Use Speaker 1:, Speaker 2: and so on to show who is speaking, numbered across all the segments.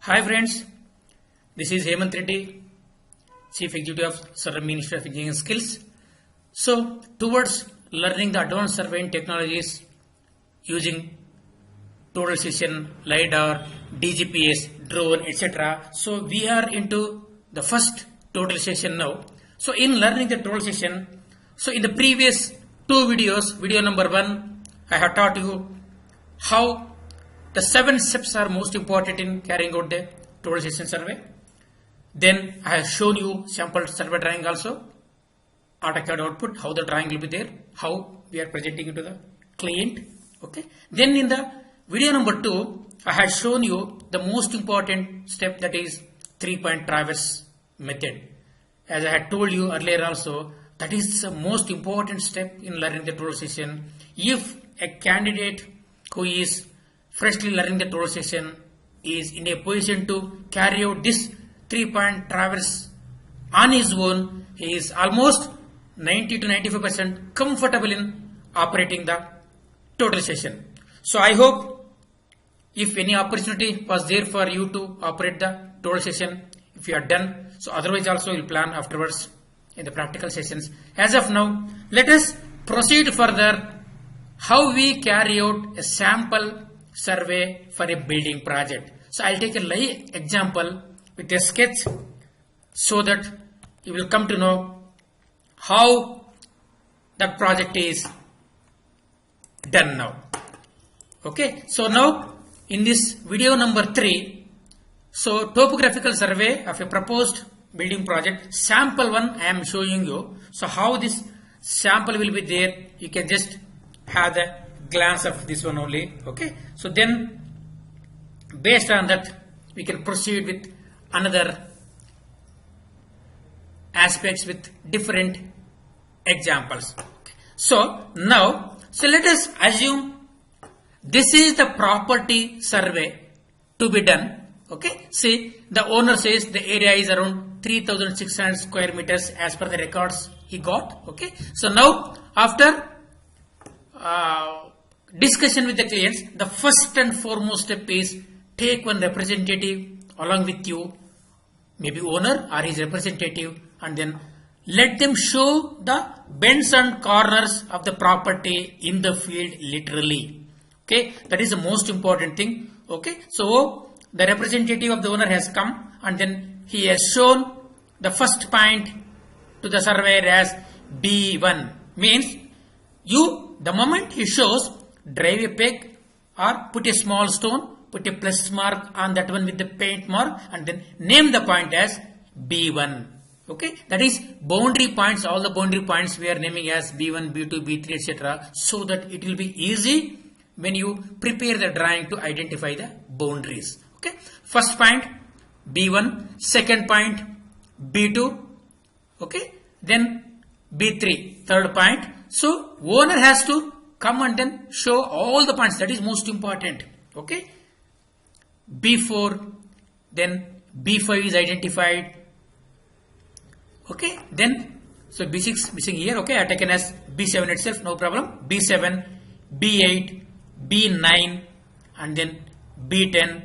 Speaker 1: Hi friends, this is Hemant Reddy, Chief Executive of Survey Ministry of Engineering Skills. So, towards learning the advanced surveying technologies using total session, LiDAR, DGPS, drone, etc. So, we are into the first total session now. So, in learning the total session, so in the previous two videos, video number 1, I have taught you how the 7 steps are most important in carrying out the total session survey. Then I have shown you sample survey drawing also, AutoCAD output, how the drawing will be there, how we are presenting it to the client. Okay. Then in the video number 2, I had shown you the most important step, that is 3-point traverse method. As I had told you earlier also, that is the most important step in learning the total session. If a candidate who is freshly learning the total session is in a position to carry out this 3-point traverse on his own, he is almost 90 to 95% comfortable in operating the total session. So I hope if any opportunity was there for you to operate the total session, if you are done, so otherwise also you'll plan afterwards in the practical sessions. As of now, let us proceed further how we carry out a sample survey for a building project. So I'll take a live example with a sketch so that you will come to know how that project is done now. Okay, so now in this video number 3, so topographical survey of a proposed building project, sample 1 I am showing you. So how this sample will be there, you can just have the glance of this one only. Okay, so then based on that we can proceed with another aspects with different examples. Okay. So now, so let us assume this is the property survey to be done. Okay, see, the owner says the area is around 3600 square meters as per the records he got. Okay, so now after discussion with the clients, the first and foremost step is take one representative along with you, maybe owner or his representative, and then let them show the bends and corners of the property in the field literally. Okay, that is the most important thing. Okay, so the representative of the owner has come and then he has shown the first point to the surveyor as B1, means you, the moment he shows, drive a peg or put a small stone, put a plus mark on that one with the paint mark, and then name the point as B1. Okay, that is boundary points. All the boundary points we are naming as B1, B2, B3, etc. so that it will be easy when you prepare the drawing to identify the boundaries. Okay, first point B1, second point B2, okay, then B3, third point. So owner has to come and then show all the points. That is most important. Okay, B4, then B5 is identified. Okay, then so B6 missing here. Okay, I taken as B7 itself, no problem. B7, B8, B9, and then B10,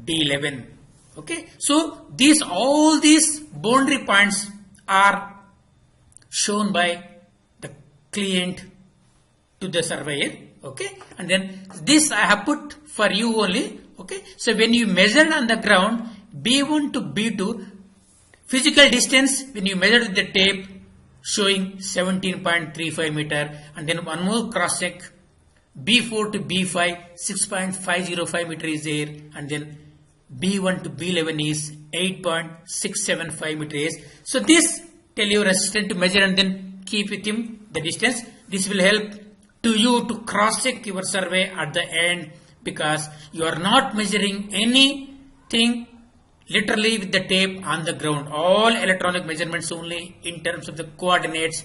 Speaker 1: B11. Okay, so all these boundary points are shown by the client to the surveyor. Okay, and then this I have put for you only. Okay, so when you measure on the ground B1 to B2, physical distance when you measure with the tape showing 17.35 meter, and then one more cross check B4 to B5 6.505 meter is there, and then B1 to B11 is 8.675 meter is. So this tell your assistant to measure and then keep with him the distance. This will help to you to cross check your survey at the end, because you are not measuring anything literally with the tape on the ground. All electronic measurements only in terms of the coordinates.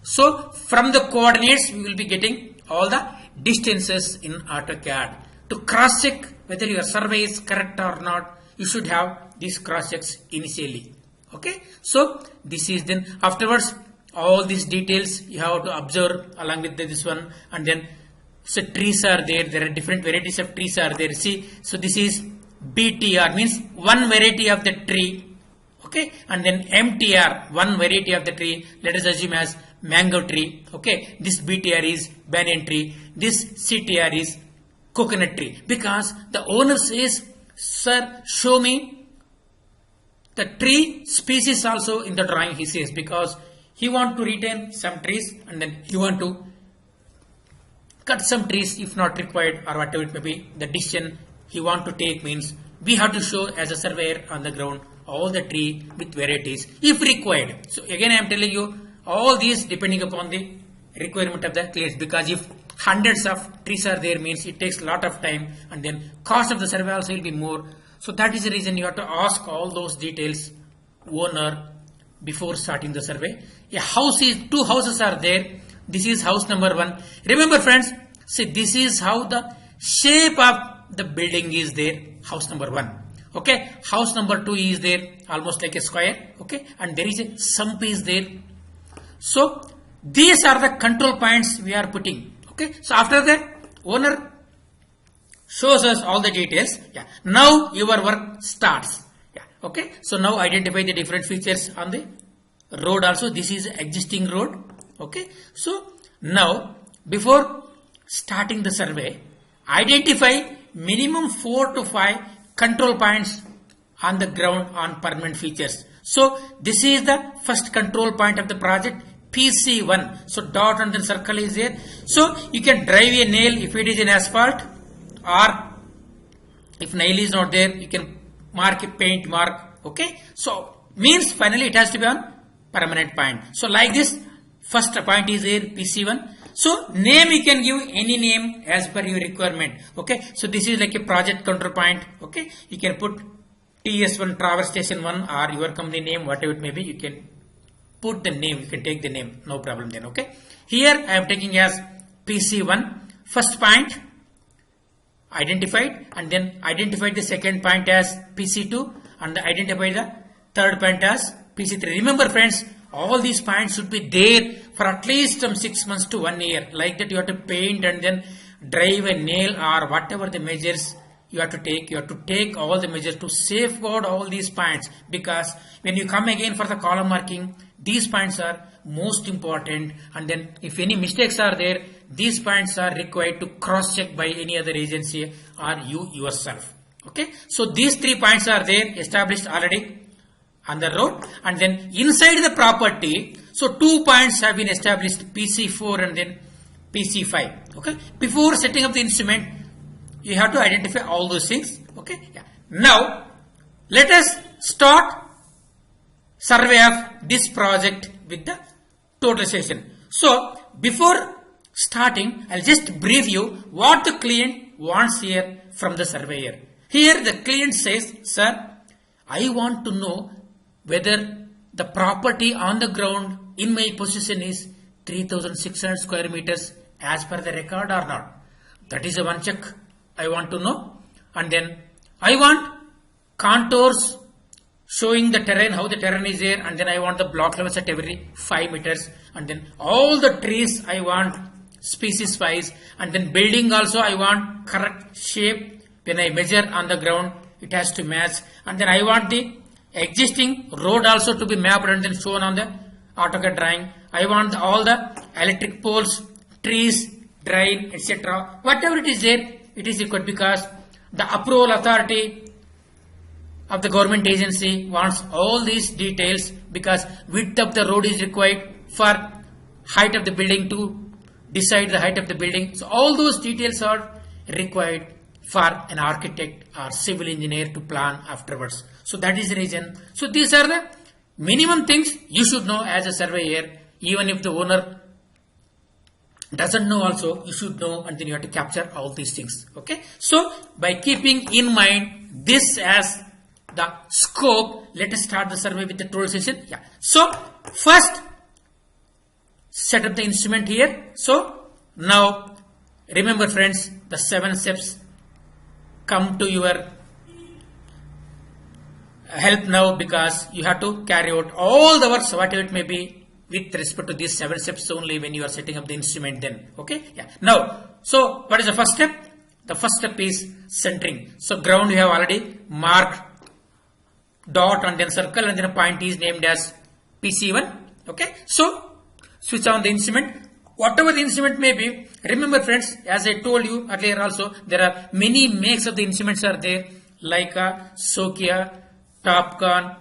Speaker 1: So from the coordinates we will be getting all the distances in AutoCAD. To cross check whether your survey is correct or not, you should have these cross checks initially. Okay, so this is then afterwards all these details you have to observe along with this one, and then so trees are there. There are different varieties of trees are there. See, so this is BTR means one variety of the tree. Okay, and then MTR, one variety of the tree, let us assume as mango tree. Okay, this BTR is banyan tree, this CTR is coconut tree. Because the owner says, sir, show me the tree species also in the drawing, he says, because he want to retain some trees and then he want to cut some trees if not required or whatever it may be. The decision he want to take means we have to show as a surveyor on the ground all the tree with varieties if required. So again I am telling you all these depending upon the requirement of the clients, because if hundreds of trees are there means it takes a lot of time and then cost of the survey also will be more. So that is the reason you have to ask all those details owner before starting the survey. A house is, two houses are there. This is house number 1. Remember friends, see this is how the shape of the building is there, house number 1. Okay, house number 2 is there, almost like a square. Okay, and there is a sump is there. So these are the control points we are putting. Okay, so after that owner shows us all the details. Yeah, now your work starts. Yeah, okay, so now identify the different features on the road also. This is existing road. Okay, so now before starting the survey, identify minimum 4 to 5 control points on the ground on permanent features. So this is the first control point of the project, PC1. So dot and then circle is there. So you can drive a nail if it is in asphalt, or if nail is not there, you can mark a paint mark. Okay, so means finally it has to be on permanent point. So like this, first point is there, PC1. So name you can give any name as per your requirement. Okay, so this is like a project control point. Okay, you can put TS1 Traverse Station 1 or your company name, whatever it may be. You can put the name, you can take the name, no problem then. Okay, here I am taking as PC1, first point identified, and then identified the second point as PC2, and identify the third point as PC3. Remember friends, all these points should be there for at least from 6 months to 1 year. Like that you have to paint and then drive a nail or whatever the measures you have to take. You have to take all the measures to safeguard all these points, because when you come again for the column marking, these points are most important, and then if any mistakes are there, these points are required to cross check by any other agency or you yourself. Okay, so these 3 points are there, established already on the road, and then inside the property, so 2 points have been established, PC4 and then PC5. Okay, before setting up the instrument, you have to identify all those things. Okay, yeah. Now let us start survey of this project with the totalization. So before starting, I'll just brief you what the client wants here from the surveyor. Here the client says, sir, I want to know whether the property on the ground in my possession is 3600 square meters as per the record or not. That is a one check I want to know. And then I want contours showing the terrain, how the terrain is there, and then I want the block levels at every 5 meters, and then all the trees I want species wise, and then building also I want correct shape. When I measure on the ground, it has to match, and then I want the existing road also to be mapped and then shown on the AutoCAD drawing. I want all the electric poles, trees, drain, etc. Whatever it is there, it is required, because the approval authority of the government agency wants all these details, because width of the road is required for height of the building to decide the height of the building. So all those details are required for an architect or civil engineer to plan afterwards. So that is the reason. So these are the minimum things you should know as a surveyor. Even if the owner doesn't know also, you should know, and then you have to capture all these things. Okay. So by keeping in mind this as the scope, let us start the survey with the totalization. Yeah. So first set up the instrument here. So now remember friends, the 7 steps come to your help now, because you have to carry out all the works, whatever it may be, with respect to these 7 steps only when you are setting up the instrument then. Okay. Yeah. Now, so what is the first step? the first step is centering. So ground you have already marked dot and then circle and then a point is named as PC1. Okay, so switch on the instrument. Whatever the instrument may be, remember friends, as I told you earlier also, there are many makes of the instruments are there, Leica, Sokia, Topcon,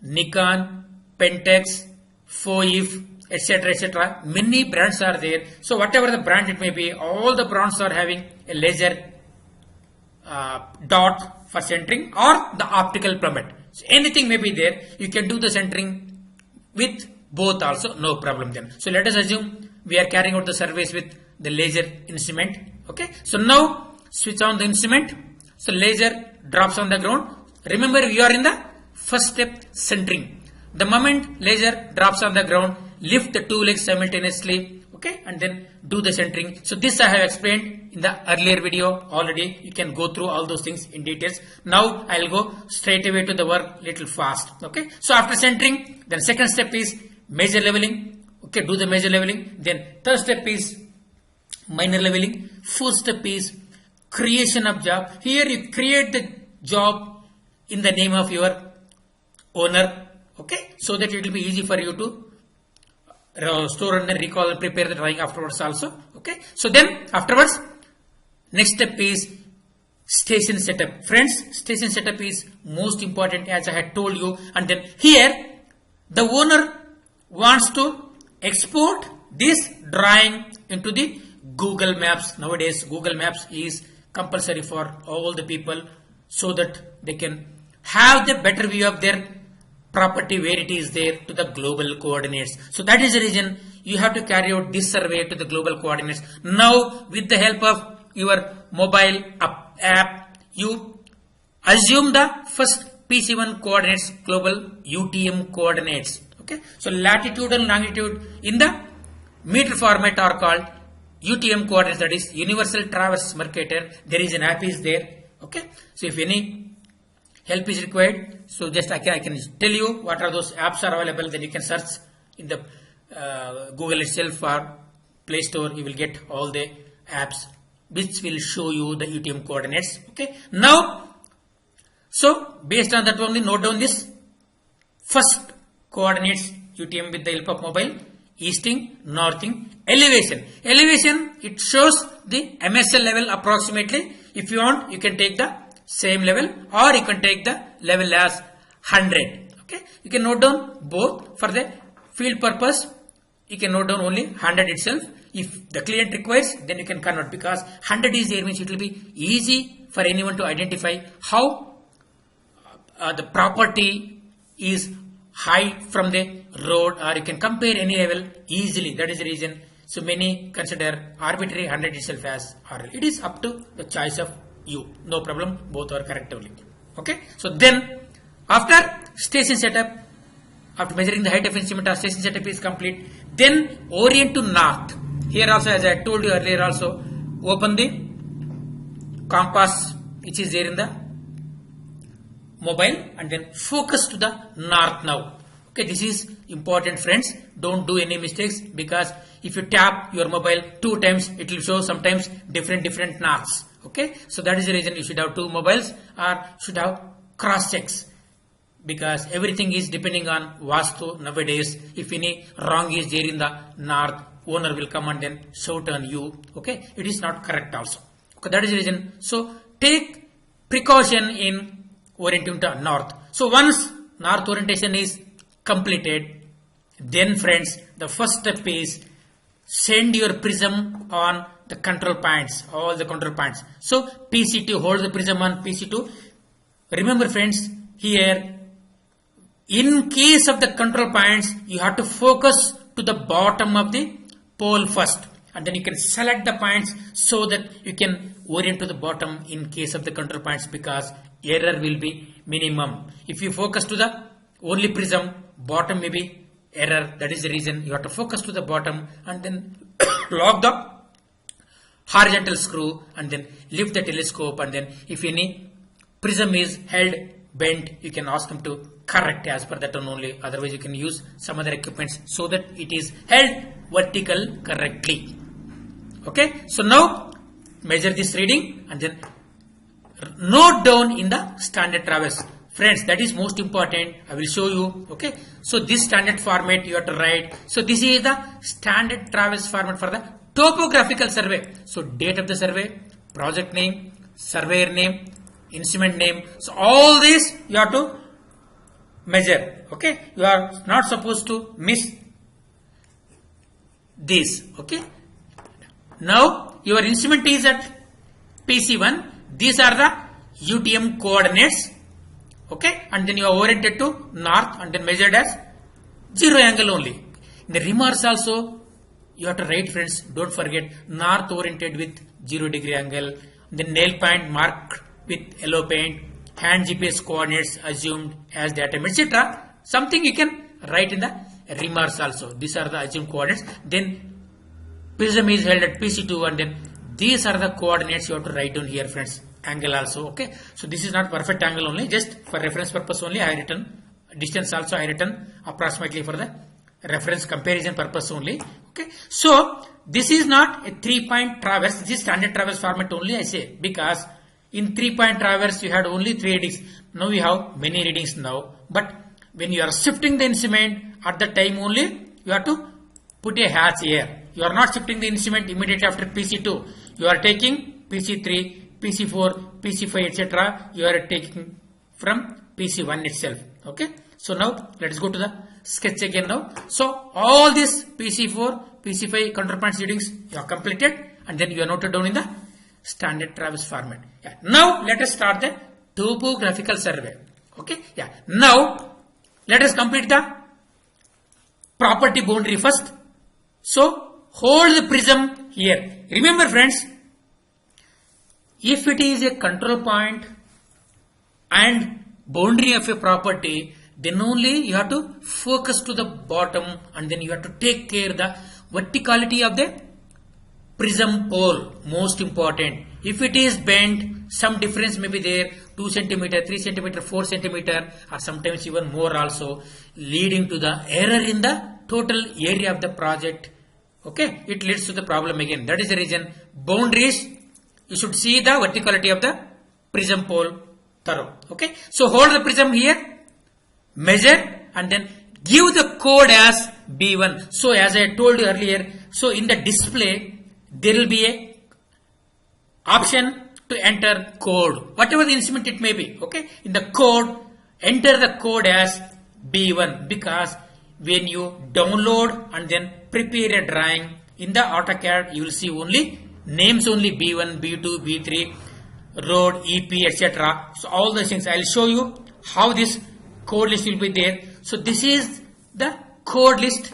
Speaker 1: Nikon, Pentax, Foif, etc. etc. Many brands are there. So whatever the brand it may be, all the brands are having a laser dot for centering or the optical plummet. So anything may be there. You can do the centering with both also, no problem then. So let us assume we are carrying out the surveys with the laser instrument. Okay. So now switch on the instrument. So laser drops on the ground. Remember we are in the first step, centering. The moment laser drops on the ground, lift the two legs simultaneously. Okay. And then do the centering. So this I have explained in the earlier video already. You can go through all those things in details. Now I will go straight away to the work little fast. Okay. So after centering, then second step is major leveling. Okay, do the major leveling. Then third step is minor leveling. Fourth step is creation of job. Here you create the job in the name of your owner. Okay, so that it will be easy for you to store and then recall and prepare the drawing afterwards also. Okay, so then afterwards, next step is station setup. Friends, station setup is most important as I had told you. And then here the owner wants to export this drawing into the Google Maps. Nowadays Google Maps is compulsory for all the people so that they can have the better view of their property where it is there to the global coordinates. So that is the reason you have to carry out this survey to the global coordinates. Now with the help of your mobile app, you assume the first PC1 coordinates, global UTM coordinates. Okay. So latitude and longitude in the meter format are called UTM coordinates, that is Universal Traverse Mercator. There is an app is there. Okay. So if any help is required, so just I can tell you what are those apps are available. Then you can search in the Google itself or Play Store. You will get all the apps which will show you the UTM coordinates. Okay. Now, so based on that only note down this first coordinates UTM with the help of mobile, easting, northing, elevation. Elevation, it shows the MSL level approximately. If you want, you can take the same level or you can take the level as 100. Okay, you can note down both. For the field purpose, you can note down only 100 itself. If the client requires, then you can convert, because 100 is there means it will be easy for anyone to identify how the property is high from the road, or you can compare any level easily. That is the reason. So many consider arbitrary 100 itself as RL. It is up to the choice of you. No problem. Both are correct only. Okay. So then after station setup, after measuring the height of instrument, our station setup is complete. Then orient to north. Here also, as I told you earlier also, open the compass which is there in the mobile and then focus to the north now. Okay, this is important friends. Don't do any mistakes, because if you tap your mobile 2 times, it will show sometimes different norths. Okay, so that is the reason you should have 2 mobiles or should have cross checks, because everything is depending on Vastu nowadays. If any wrong is there in the north, owner will come and then shout on you. Okay, it is not correct also. Okay, that is the reason. So take precaution in orienting to north. So once north orientation is completed, then friends, the first step is send your prism on the control points, all the control points. So PC2, hold the prism on PC2. Remember friends, here in case of the control points, you have to focus to the bottom of the pole first, and then you can select the points so that you can orient to the bottom in case of the control points, because error will be minimum. If you focus to the only prism, bottom may be error. That is the reason you have to focus to the bottom and then lock the horizontal screw and then lift the telescope, and then if any prism is held bent, you can ask them to correct as per that one only. Otherwise you can use some other equipments so that it is held vertical correctly. Okay, so now measure this reading and then note down in the standard traverse. Friends, that is most important. I will show you. Okay. So this standard format you have to write. So this is the standard traverse format for the topographical survey. So date of the survey, project name, surveyor name, instrument name. So all this you have to measure. Okay. You are not supposed to miss this. Okay. Now your instrument is at PC1. These are the UTM coordinates. Okay, and then you are oriented to north and then measured as 0 angle only. In the remarks also you have to write, friends, don't forget, north oriented with 0 degree angle, then nail point marked with yellow paint, hand GPS coordinates assumed as datum, etc. Something you can write in the remarks also. These are the assumed coordinates. Then prism is held at PC2 and then these are the coordinates you have to write down here, friends. Angle also. Okay. So this is not perfect angle only, just for reference purpose only I have written. Distance also I have written approximately for the reference comparison purpose only. Okay. So this is not a 3-point traverse. This is standard traverse format only I say, because in 3-point traverse you had only 3 readings. Now we have many readings now. But when you are shifting the instrument at the time only, you have to put a hatch here. You are not shifting the instrument immediately after PC2. You are taking PC3, PC4, PC5, etc. You are taking from PC1 itself. Okay. So now let us go to the sketch again now. So all these PC4, PC5 counterpoint readings you have completed and then you are noted down in the standard traverse format. Yeah. Now let us start the topographical survey. Okay. Yeah. Now let us complete the property boundary first. So hold the prism here. Remember, friends, if it is a control point and boundary of a property, then only you have to focus to the bottom and then you have to take care the verticality of the prism pole. Most important. If it is bent, some difference may be there, 2 cm, 3 cm, 4 cm or sometimes even more also, leading to the error in the total area of the project. Okay, it leads to the problem again. That is the reason boundaries, you should see the verticality of the prism pole thorough. Okay, so hold the prism here, measure and then give the code as B1. So as I told you earlier, so in the display there will be a option to enter code, whatever the instrument it may be. Okay, in the code, enter the code as B1, because when you download and then prepare a drawing in the AutoCAD, you will see only names only B1, B2, B3, road, EP, etc. So all the things I will show you how this code list will be there. So this is the code list.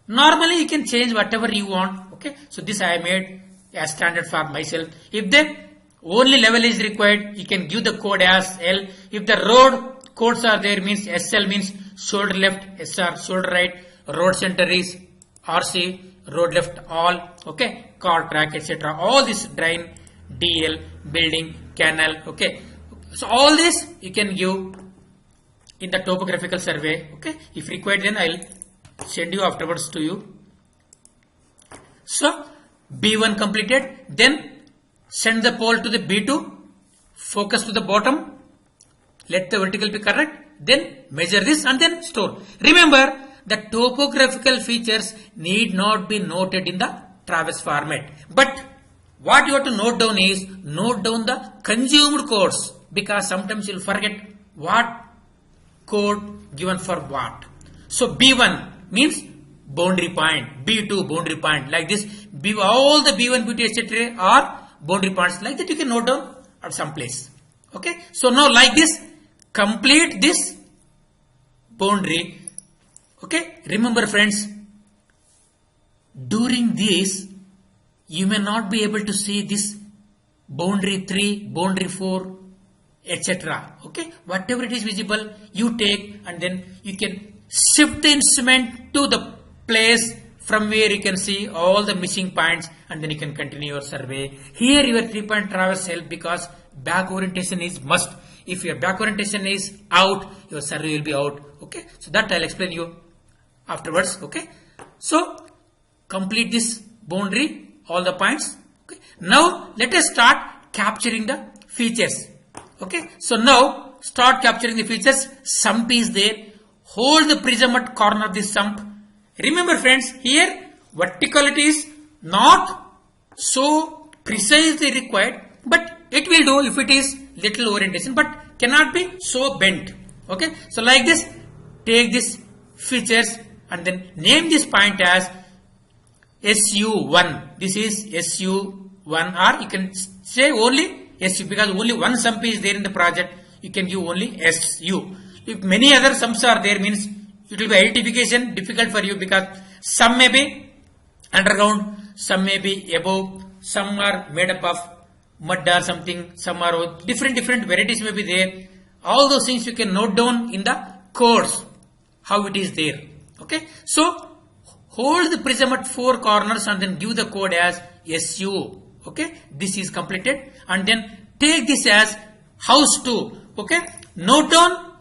Speaker 1: Normally you can change whatever you want. Okay, so this I made as standard for myself. If the only level is required, you can give the code as L. If the road codes are there, means SL means shoulder left, SR shoulder right, road center is RC, road left all. Okay, car track, etc. All this drain, DL, building, canal. Okay, so all this you can give in the topographical survey. Okay, if required, then I'll send you afterwards to you. So B1 completed, then send the pole to the B2, focus to the bottom, let the vertical be correct, then measure this and then store. Remember, the topographical features need not be noted in the traverse format, but what you have to note down is note down the consumed codes, because sometimes you'll forget what code given for what. So B1 means boundary point, B2 boundary point, like this. All the B1, B2, etc. are boundary points, like that you can note down at some place. Okay, so now like this, complete this boundary. Okay, remember friends, during this you may not be able to see this boundary 3, boundary 4, etc. Okay, whatever it is visible, you take and then you can shift the instrument to the place from where you can see all the missing points and then you can continue your survey. Here your 3-point traverse help, because back orientation is must. If your back orientation is out, your survey will be out. Okay, so that I'll explain you afterwards. Okay, so complete this boundary, all the points. Okay. Now let us start capturing the features. Okay. So now start capturing the features. Sump is there. Hold the prism at corner of the sump. Remember friends, here verticality is not so precisely required, but it will do if it is little orientation, but cannot be so bent. Okay. So like this, take this features and then name this point as SU1. This is SU1, or you can say only SU because only one sump is there in the project. You can give only SU. If many other sumps are there, means it will be identification difficult for you because some may be underground, some may be above, some are made up of mud or something, some are different varieties may be there. All those things you can note down in the codes how it is there. Okay. So hold the prism at 4 corners and then give the code as SU. Okay. This is completed and then take this as house 2. Okay. Note down,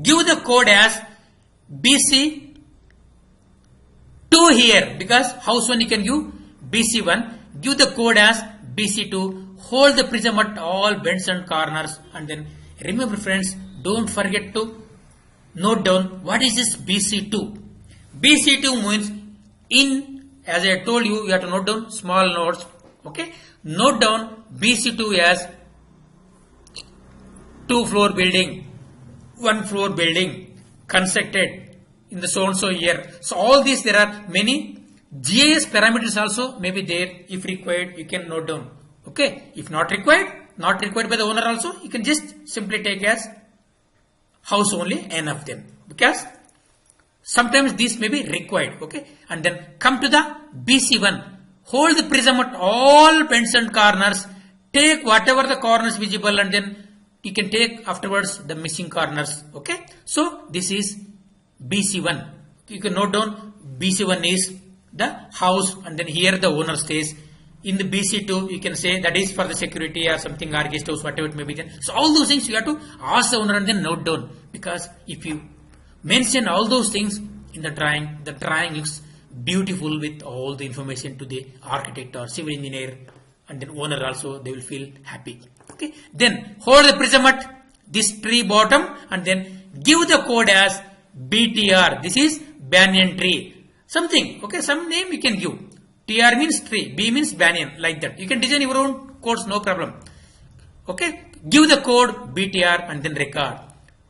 Speaker 1: give the code as BC2 here because house 1 you can give BC1. Give the code as BC2. Hold the prism at all bends and corners and then remember friends, don't forget to note down what is this BC2. BC2 means as I told you, you have to note down small notes. Okay. Note down BC2 as 2-floor building, 1-floor building constructed in the so and so year. So all these there are many GIS parameters also may be there. If required, you can note down. Okay. If not required by the owner also, you can just simply take as house only n of them because sometimes these may be required. Okay. And then come to the BC1. Hold the prism at all bends and corners. Take whatever the corners visible and then you can take afterwards the missing corners. Okay. So this is BC1. You can note down BC1 is the house and then here the owner stays. In the BC2 you can say that is for the security or something or guest house, whatever it may be. So all those things you have to ask the owner and then note down because if you mention all those things in the drawing looks beautiful with all the information to the architect or civil engineer and then owner also, they will feel happy. Okay. Then hold the prism at this tree bottom and then give the code as BTR. This is banyan tree. Something. Okay. Some name you can give. TR means tree. B means banyan. Like that. You can design your own codes. No problem. Okay. Give the code BTR and then record.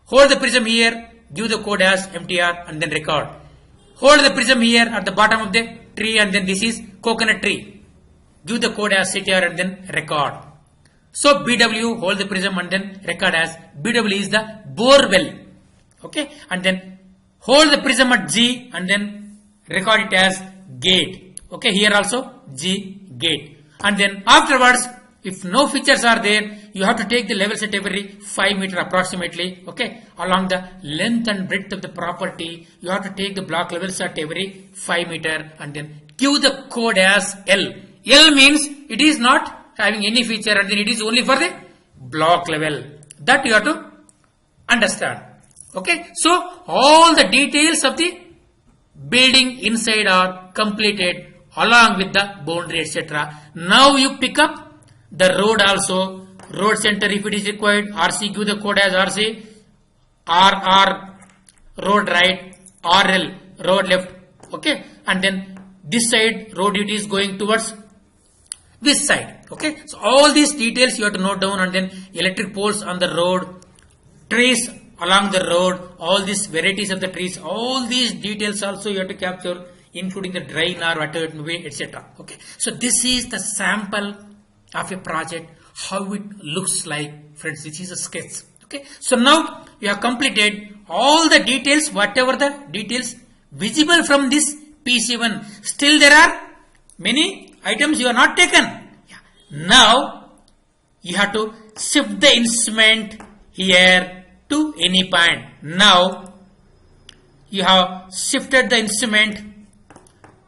Speaker 1: Hold the prism here. Give the code as MTR and then record. Hold the prism here at the bottom of the tree and then this is coconut tree. Give the code as CTR and then record. So BW, hold the prism and then record as BW is the bore well. Okay. And then hold the prism at G and then record it as gate. Okay. Here also G gate. And then afterwards, if no features are there, you have to take the level set every 5 meter approximately. Okay. Along the length and breadth of the property, you have to take the block levels at every 5 meter and then give the code as L. L means it is not having any feature and then it is only for the block level. That you have to understand. Okay. So all the details of the building inside are completed along with the boundary etc. Now you pick up the road also, road center if it is required, RC, give the code as RC, RR, road right, RL, road left, okay, and then this side road it is going towards this side, okay. So all these details you have to note down and then electric poles on the road, trees along the road, all these varieties of the trees, all these details also you have to capture including the drain or whatever it may be, etc. Okay. So this is the sample of a project, how it looks like, friends. This is a sketch. Okay. So now you have completed all the details, whatever the details visible from this PC1. Still there are many items you are not taken. Yeah. Now you have to shift the instrument here to any point. Now you have shifted the instrument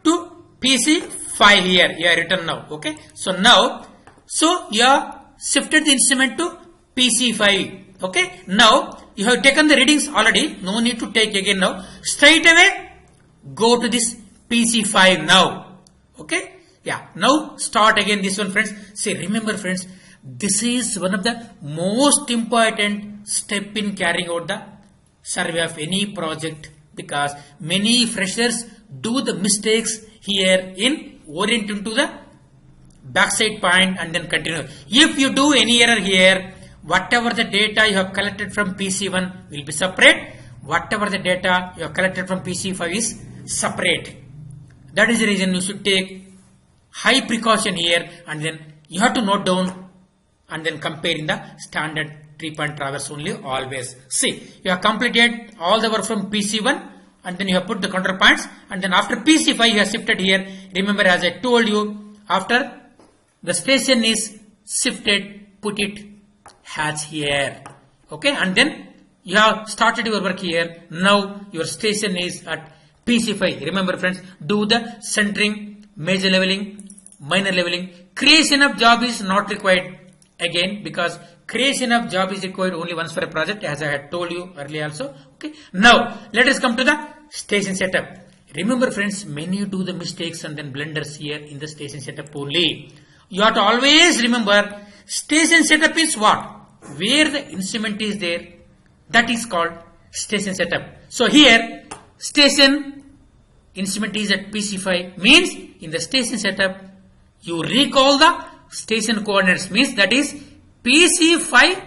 Speaker 1: to PC5 here. You are written now. Okay. So now, so you have shifted the instrument to PC5. Okay. Now you have taken the readings already. No need to take again now. Straight away go to this PC5 now. Okay. Yeah, now start again this one, friends. See, remember, friends, this is one of the most important step in carrying out the survey of any project, because many freshers do the mistakes here in orienting to the backside point and then continue. If you do any error here, whatever the data you have collected from PC1 will be separate. Whatever the data you have collected from PC5 is separate. That is the reason you should take high precaution here, and then you have to note down and then compare in the standard 3-point traverse only always. See, you have completed all the work from PC1 and then you have put the counterpoints, and then after PC5 you have shifted here. Remember, as I told you, after the station is shifted, put it as here. Okay, and then you have started your work here. Now your station is at PC5. Remember, friends, do the centering, major leveling, minor leveling. Creation of job is not required again, because creation of job is required only once for a project, as I had told you earlier also. Okay, now let us come to the station setup. Remember, friends, many do the mistakes and then blunders here in the station setup only. You have to always remember, station setup is what? Where the instrument is there, that is called station setup. So here, station instrument is at PC5, means in the station setup, you recall the station coordinates, means that is PC5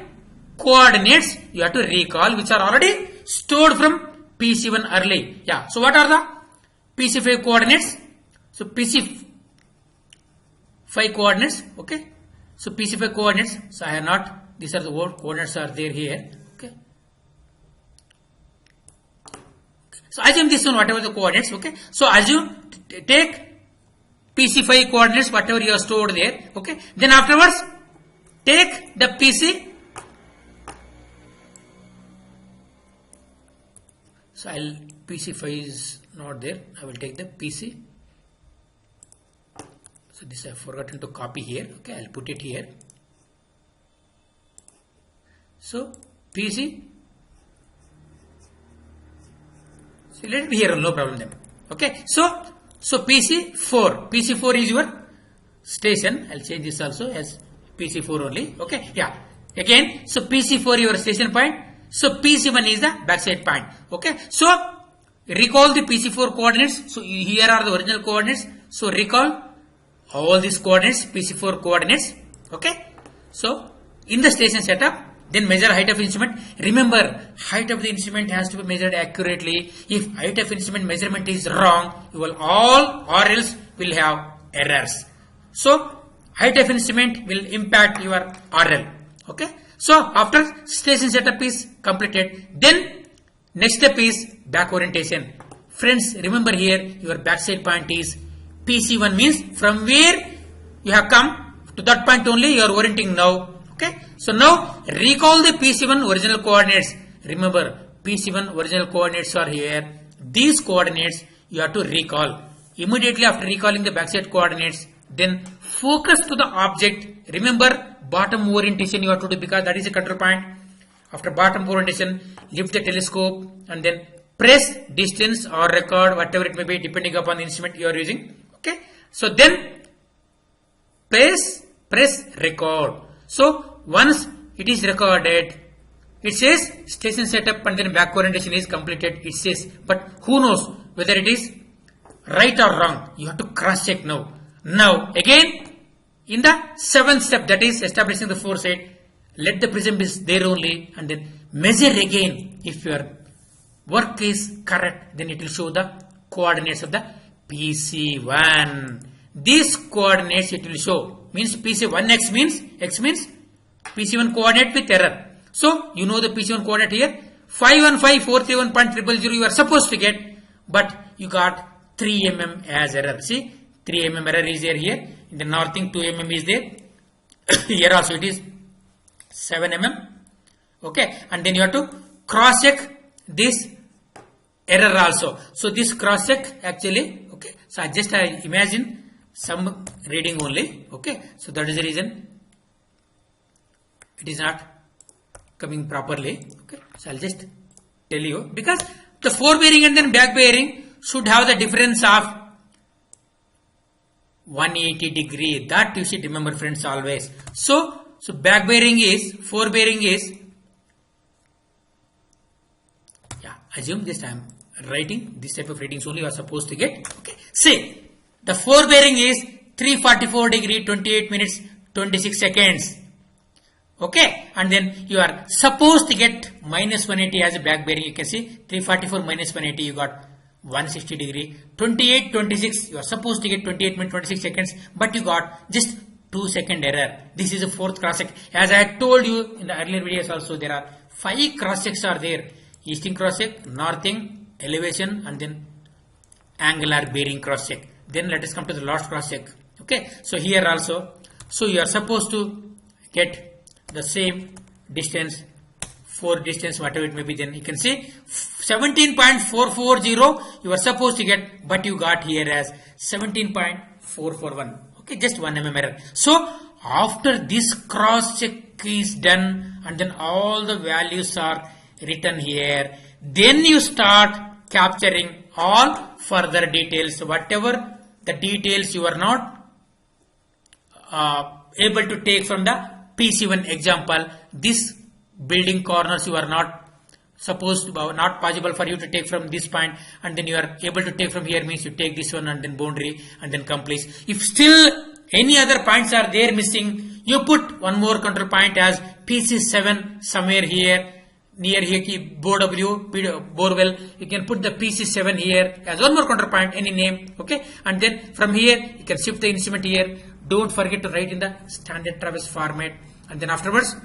Speaker 1: coordinates you have to recall, which are already stored from PC1 early. Yeah, so what are the PC5 coordinates? So PC5 coordinates, okay. So PC5 coordinates, so I have not, these are the word coordinates are there here, okay. So assume this one, whatever the coordinates, okay. So assume, take PC5 coordinates, whatever you have stored there, okay. Then afterwards, take the PC. So PC5 is not there. I will take the PC. So this I have forgotten to copy here. Okay, I'll put it here. So PC. So let it be here, no problem then. Okay, so PC4. PC4 is your station. I'll change this also as PC4 only. Okay, yeah. Again, so PC4 your station point. So PC1 is the backside point. Okay, so recall the PC4 coordinates. So here are the original coordinates. So recall all these coordinates, PC4 coordinates. Okay, so in the station setup, then measure height of instrument. Remember, height of the instrument has to be measured accurately. If height of instrument measurement is wrong, you will all RLs will have errors. So height of instrument will impact your RL. Okay. So after station setup is completed, then next step is back orientation. Friends, remember here your backside point is PC1, means from where you have come to that point only you are orienting now. Okay. So now recall the PC1 original coordinates. Remember, PC1 original coordinates are here. These coordinates you have to recall. Immediately after recalling the backside coordinates, then focus to the object. Remember, bottom orientation you have to do, because that is a control point. After bottom orientation, lift the telescope and then press distance or record, whatever it may be, depending upon the instrument you are using. Okay. So then press record. So once it is recorded, it says station setup and then back orientation is completed. It says, but who knows whether it is right or wrong? You have to cross check now. Now again, in the 7th step, that is establishing the foresight, let the prism is there only, and then measure again. If your work is correct, then it will show the coordinates of the PC1. These coordinates it will show, means PC1x means, x means PC1 coordinate with error. So you know the PC1 coordinate here, 515.431.000 you are supposed to get, but you got 3 mm as error. See, 3 mm error is there here. In the northing 2 mm is there. Here also it is 7 mm. Okay, and then you have to cross check this error also. So this cross check actually, okay, so I imagine some reading only. Okay, so that is the reason it is not coming properly. Okay, so I'll just tell you, because the fore bearing and then back bearing should have the difference of 180 degree. That you should remember, friends, always. So back bearing is, forebearing is, yeah, assume this I am writing, this type of readings only you are supposed to get. Okay, say the forebearing is 344 degree, 28 minutes, 26 seconds. Okay, and then you are supposed to get minus 180 as a back bearing. You can see 344 minus 180, you got 160 degree. 28, 26, you are supposed to get 28 minutes, 26 seconds, but you got just 2-second error. This is a fourth cross check. As I had told you in the earlier videos also, there are 5 cross checks are there. Easting cross check, northing, elevation, and then angular bearing cross check. Then let us come to the last cross check. Okay, so here also, so you are supposed to get the same distance, 4 distance, whatever it may be. Then you can see 17.440 you are supposed to get, but you got here as 17.441. Okay, just 1 mm error. So after this cross check is done and then all the values are written here, then you start capturing all further details. Whatever the details you are not able to take from the PC1 example, this building corners you are not supposed to, not possible for you to take from this point, and then you are able to take from here, means you take this one and then boundary and then complete. If still any other points are there missing, you put one more control point as PC7 somewhere here, near here ki borewell, you can put the PC7 here as one more control point, any name. Okay, and then from here you can shift the instrument here. Don't forget to write in the standard traverse format, and then afterwards,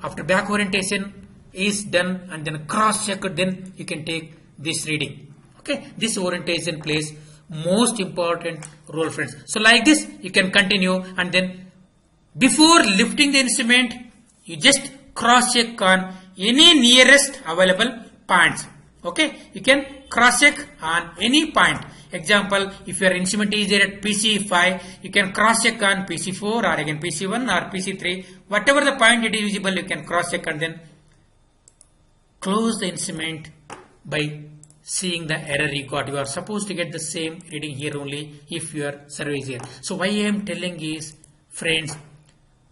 Speaker 1: after back orientation is done and then cross check, then you can take this reading. Okay, this orientation plays most important role, friends. So like this you can continue, and then before lifting the instrument you just cross check on any nearest available points. Okay, you can cross check on any point. Example, if your instrument is there at PC5, you can cross check on PC4 or again PC1 or PC3, whatever the point it is visible, you can cross check and then close the instrument by seeing the error you got. You are supposed to get the same reading here only if your survey is here. So why I am telling is, friends,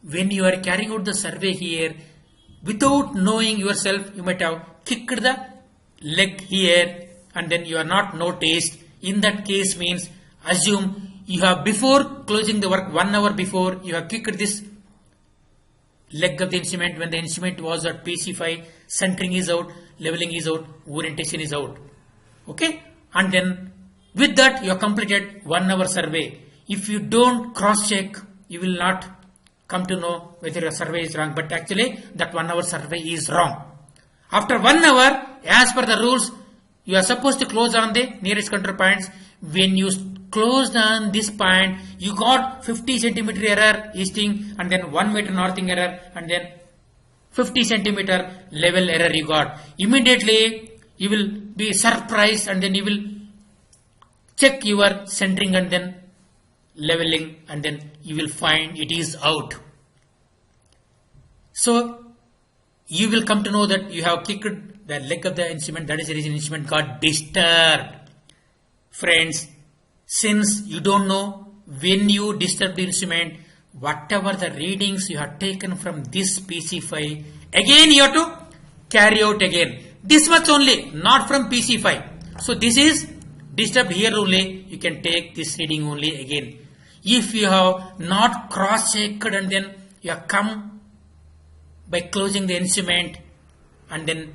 Speaker 1: when you are carrying out the survey here, without knowing yourself, you might have kicked the leg here and then you are not noticed. In that case means, assume you have before closing the work 1 hour before, you have kicked this leg of the instrument when the instrument was at PC5, centering is out, leveling is out, orientation is out. Okay, and then with that you have completed 1 hour survey. If you don't cross check, you will not come to know whether your survey is wrong, but actually that 1 hour survey is wrong. After 1 hour, as per the rules, you are supposed to close on the nearest control points. When you closed on this point, you got 50 centimeter error easting and then 1 meter northing error and then 50 centimeter level error you got. Immediately you will be surprised and then you will check your centering and then leveling and then you will find it is out. So you will come to know that you have kicked the leg of the instrument. That is the reason instrument got disturbed. Friends, since you don't know when you disturb the instrument, whatever the readings you have taken from this PC5, again you have to carry out again. This much only, not from PC5. So this is disturbed here only, you can take this reading only again. If you have not cross-checked and then you have come by closing the instrument and then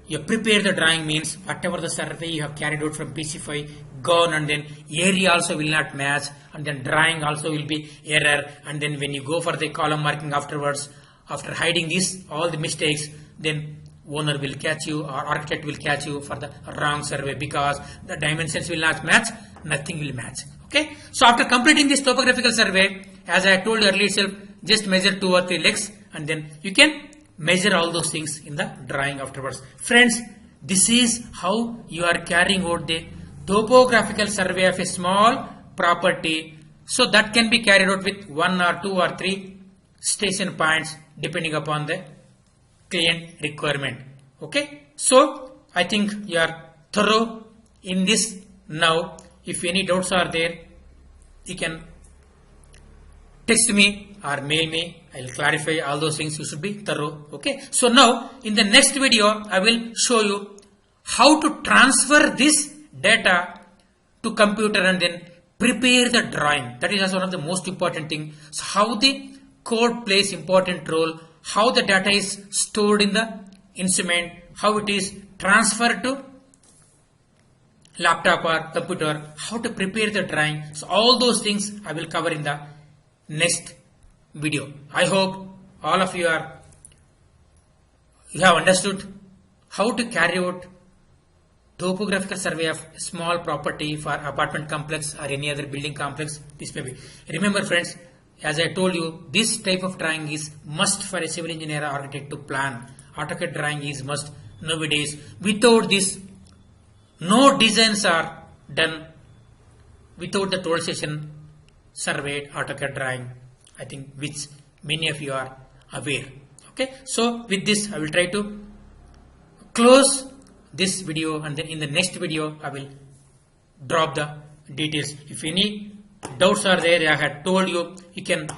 Speaker 1: you prepare the drawing, means whatever the survey you have carried out from PC5 gone, and then area also will not match and then drawing also will be error, and then when you go for the column marking afterwards, after hiding this all the mistakes, then owner will catch you or architect will catch you for the wrong survey because the dimensions will not match, nothing will match. Okay, so after completing this topographical survey, as I told you earlier itself, just measure 2 or 3 legs and then you can measure all those things in the drawing afterwards. Friends, this is how you are carrying out the topographical survey of a small property. So that can be carried out with 1 or 2 or 3 station points depending upon the client requirement. Okay, so I think you are thorough in this now. If any doubts are there, you can text me or mail me. I'll clarify all those things. You should be thorough. Okay. So now in the next video, I will show you how to transfer this data to computer and then prepare the drawing. That is also one of the most important thing. So how the code plays important role, how the data is stored in the instrument, how it is transferred to laptop or computer, how to prepare the drawing. So all those things I will cover in the next video. I hope all of you have understood how to carry out topographical survey of small property for apartment complex or any other building complex. This may be. Remember friends, as I told you, this type of drawing is must for a civil engineer or architect to plan. AutoCAD drawing is must nowadays. Without this, no designs are done without the total session surveyed AutoCAD drawing. I think which many of you are aware. Okay, so with this I will try to close this video, and then in the next video I will drop the details. If any doubts are there, I had told you, you can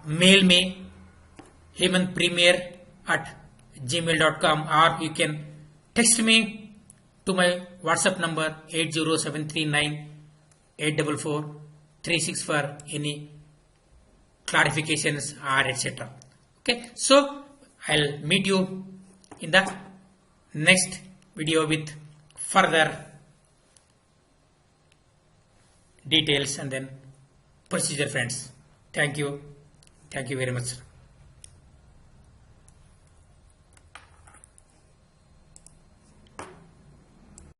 Speaker 1: mail me hemantpremier@gmail.com, or you can text me to my WhatsApp number 807398443 for any clarifications or etc. Okay, so I'll meet you in the next video with further details and then procedure friends. Thank you very much.